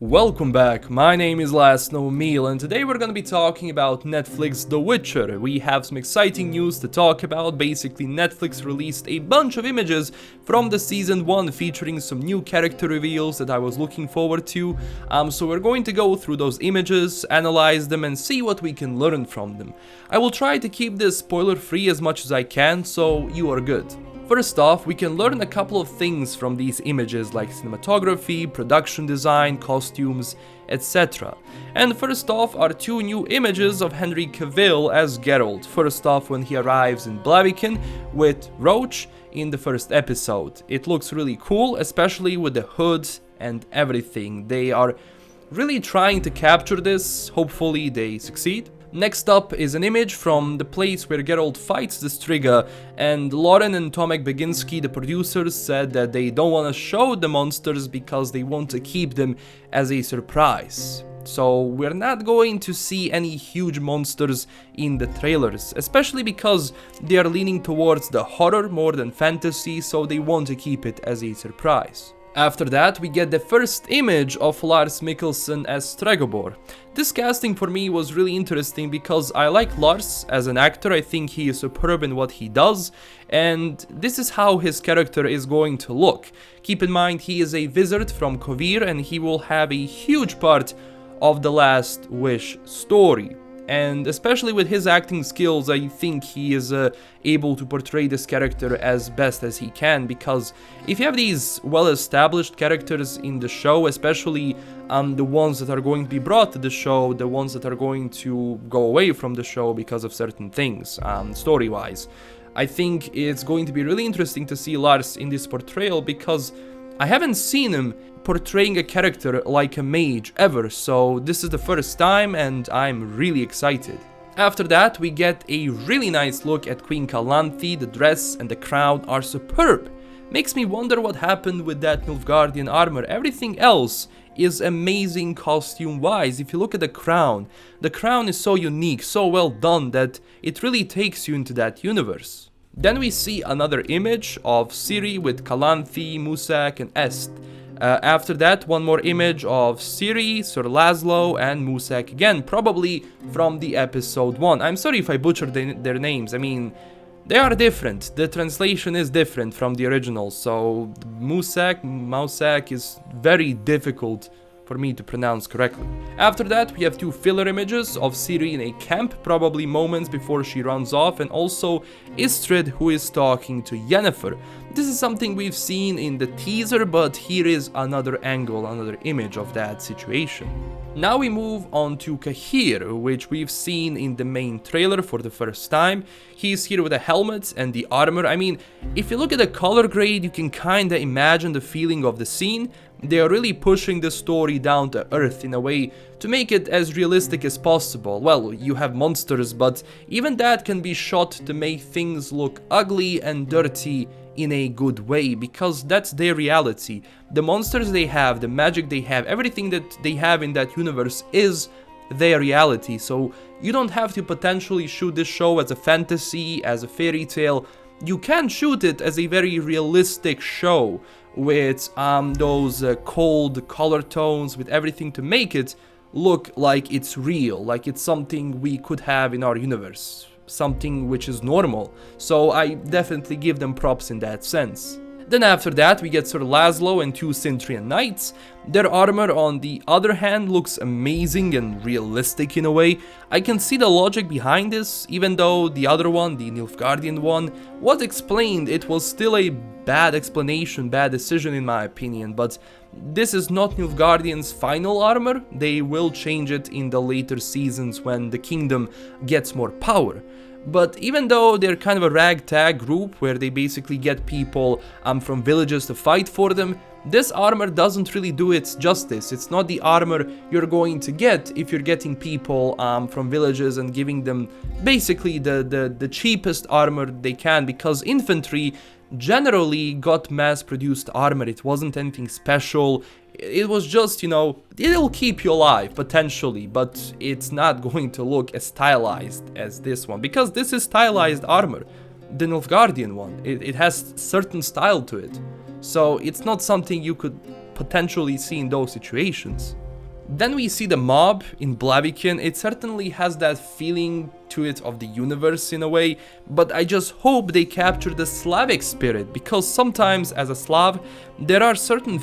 Welcome back, my name is LastKnownMeal and today we're gonna be talking about Netflix The Witcher. We have some exciting news to talk about. Basically, Netflix released a bunch of images from the Season 1 featuring some new character reveals that I was looking forward to. So we're going to go through those images, analyze them and see what we can learn from them. I will try to keep this spoiler free as much as I can, so you are good. First off, we can learn a couple of things from these images like cinematography, production design, costumes, etc. And first off are two new images of Henry Cavill as Geralt. First off, when he arrives in Blaviken with Roach in the first episode. It looks really cool, especially with the hood and everything. They are really trying to capture this, hopefully they succeed. Next up is an image from the place where Geralt fights the Strega, and Lauren and Tomek Baginski, the producers, said that they don't want to show the monsters because they want to keep them as a surprise. So we're not going to see any huge monsters in the trailers, especially because they are leaning towards the horror more than fantasy, so they want to keep it as a surprise. After that, we get the first image of Lars Mikkelsen as Strega. This casting for me was really interesting because I like Lars as an actor. I think he is superb in what he does, and this is how his character is going to look. Keep in mind, he is a wizard from Kovir and he will have a huge part of the Last Wish story. And especially with his acting skills, I think he is able to portray this character as best as he can, because if you have these well-established characters in the show, especially the ones that are going to be brought to the show, the ones that are going to go away from the show because of certain things, story-wise, I think it's going to be really interesting to see Lars in this portrayal, because I haven't seen him portraying a character like a mage ever, so this is the first time and I'm really excited. After that, we get a really nice look at Queen Calanthe. The dress and the crown are superb. Makes me wonder what happened with that Nilfgaardian armor. Everything else is amazing costume-wise. If you look at the crown is so unique, so well done that it really takes you into that universe. Then we see another image of Ciri with Calanthe, Musak and Est. After that, one more image of Ciri, Sir Laszlo and Musak again, probably from the episode 1. I'm sorry if I butchered their names. I mean, they are different. The translation is different from the original, so Mausak is very difficult for me to pronounce correctly. After that, we have two filler images of Ciri in a camp, probably moments before she runs off, and also Istrid, who is talking to Yennefer. This is something we've seen in the teaser, but here is another angle, another image of that situation. Now we move on to Cahir, which we've seen in the main trailer for the first time. He's here with a helmet and the armor. I mean, if you look at the color grade, you can kinda imagine the feeling of the scene. They are really pushing the story down to earth in a way to make it as realistic as possible. Well, you have monsters, but even that can be shot to make things look ugly and dirty in a good way, because that's their reality. The monsters they have, the magic they have, everything that they have in that universe is their reality. So you don't have to potentially shoot this show as a fantasy, as a fairy tale. You can shoot it as a very realistic show with those cold color tones, with everything to make it look like it's real, like it's something we could have in our universe, something which is normal. So I definitely give them props in that sense. Then after that, we get Sir Laszlo and two Cintrian knights. Their armor, on the other hand, looks amazing and realistic in a way. I can see the logic behind this, even though the other one, the Nilfgaardian one, was explained. It was still a bad explanation, bad decision in my opinion, but this is not Nilfgaardian's final armor. They will change it in the later seasons when the kingdom gets more power. But even though they're kind of a ragtag group where they basically get people from villages to fight for them, this armor doesn't really do it justice. It's not the armor you're going to get if you're getting people from villages and giving them basically the cheapest armor they can, because infantry generally got mass-produced armor. It wasn't anything special. It was just, you know, it'll keep you alive, potentially, but it's not going to look as stylized as this one, because this is stylized armor. The Nilfgaardian one, it has certain style to it, so it's not something you could potentially see in those situations. Then we see the mob in Blaviken. It certainly has that feeling to it of the universe in a way, but I just hope they capture the Slavic spirit, because sometimes as a Slav there are certain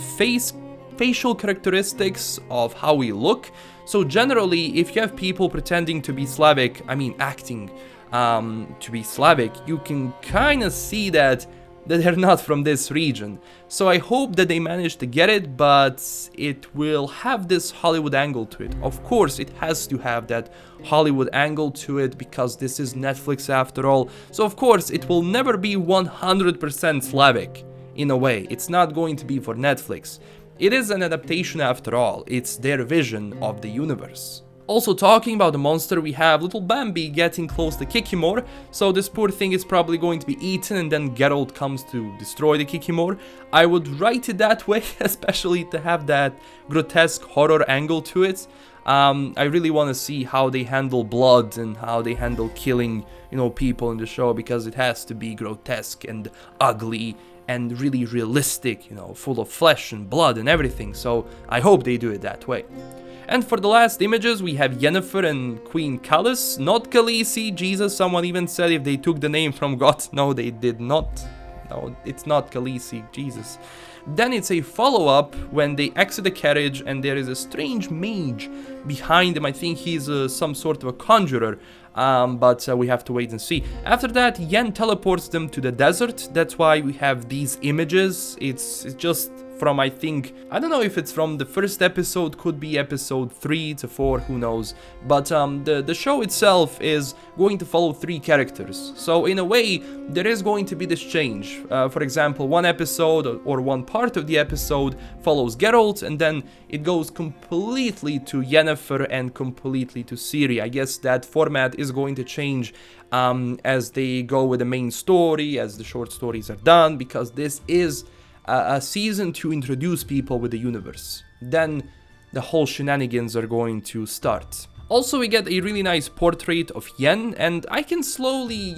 facial characteristics of how we look. So generally, if you have people pretending to be Slavic, I mean acting to be Slavic, you can kind of see that they're not from this region. So I hope that they manage to get it, but it will have this Hollywood angle to it. Of course, it has to have that Hollywood angle to it, because this is Netflix after all. So of course, it will never be 100% Slavic in a way. It's not going to be for Netflix. It is an adaptation after all. It's their vision of the universe. Also, talking about the monster, we have little Bambi getting close to Kikimor, so this poor thing is probably going to be eaten and then Geralt comes to destroy the Kikimor. I would write it that way, especially to have that grotesque horror angle to it. I really want to see how they handle blood and how they handle killing, people in the show, because it has to be grotesque and ugly and really realistic, full of flesh and blood and everything, so I hope they do it that way. And for the last images, we have Yennefer and Queen Callis, not Khaleesi. Jesus, someone even said if they took the name from God. No, they did not. No, it's not Khaleesi, Jesus. Then it's a follow-up when they exit the carriage and there is a strange mage behind them. I think he's some sort of a conjurer, but we have to wait and see. After that, Yen teleports them to the desert. That's why we have these images. It's just from, I don't know if it's from the first episode, could be episode 3 to 4, who knows. But the show itself is going to follow 3 characters. So in a way, there is going to be this change. For example, one episode or one part of the episode follows Geralt, and then it goes completely to Yennefer and completely to Ciri. I guess that format is going to change as they go with the main story, as the short stories are done, because this is a season to introduce people with the universe. Then the whole shenanigans are going to start. Also, we get a really nice portrait of Yen, and I can slowly,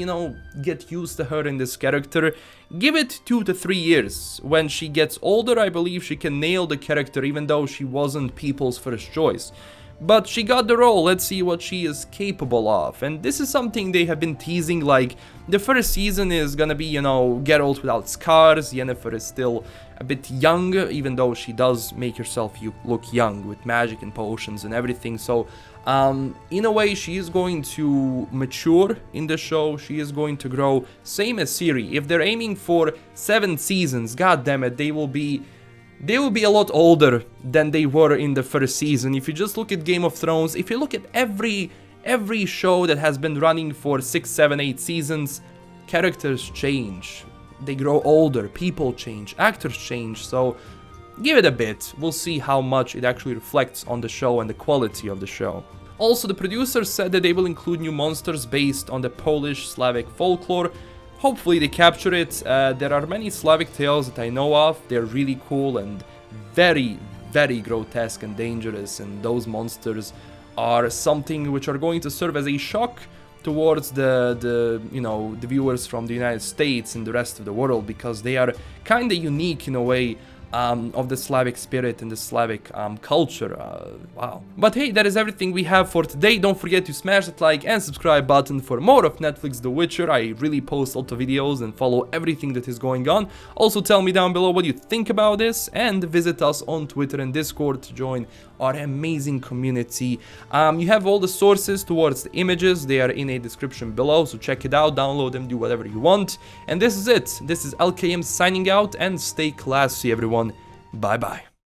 get used to her in this character. Give it 2 to 3 years. When she gets older, I believe she can nail the character, even though she wasn't people's first choice. But she got the role, let's see what she is capable of. And this is something they have been teasing, like, the first season is gonna be, Geralt without scars. Yennefer is still a bit young, even though she does make herself look young with magic and potions and everything. So, in a way, she is going to mature in the show. She is going to grow, same as Ciri. If they're aiming for 7 seasons, god damn it, they will be a lot older than they were in the first season. If you just look at Game of Thrones, if you look at every show that has been running for 6, 7, 8 seasons, characters change. They grow older, people change, actors change, so give it a bit. We'll see how much it actually reflects on the show and the quality of the show. Also, the producers said that they will include new monsters based on the Polish Slavic folklore. Hopefully they capture it. There are many Slavic tales that I know of. They're really cool and very, very grotesque and dangerous, and those monsters are something which are going to serve as a shock towards the viewers from the United States and the rest of the world, because they are kind of unique in a way of the Slavic spirit and the Slavic culture. Wow. But hey, that is everything we have for today. Don't forget to smash that like and subscribe button for more of Netflix The Witcher. I really post a lot of videos and follow everything that is going on. Also, tell me down below what you think about this, and visit us on Twitter and Discord to join our amazing community. You have all the sources towards the images. They are in a description below, so check it out, download them, do whatever you want. And this is it. This is LKM signing out, and stay classy, everyone. Bye bye.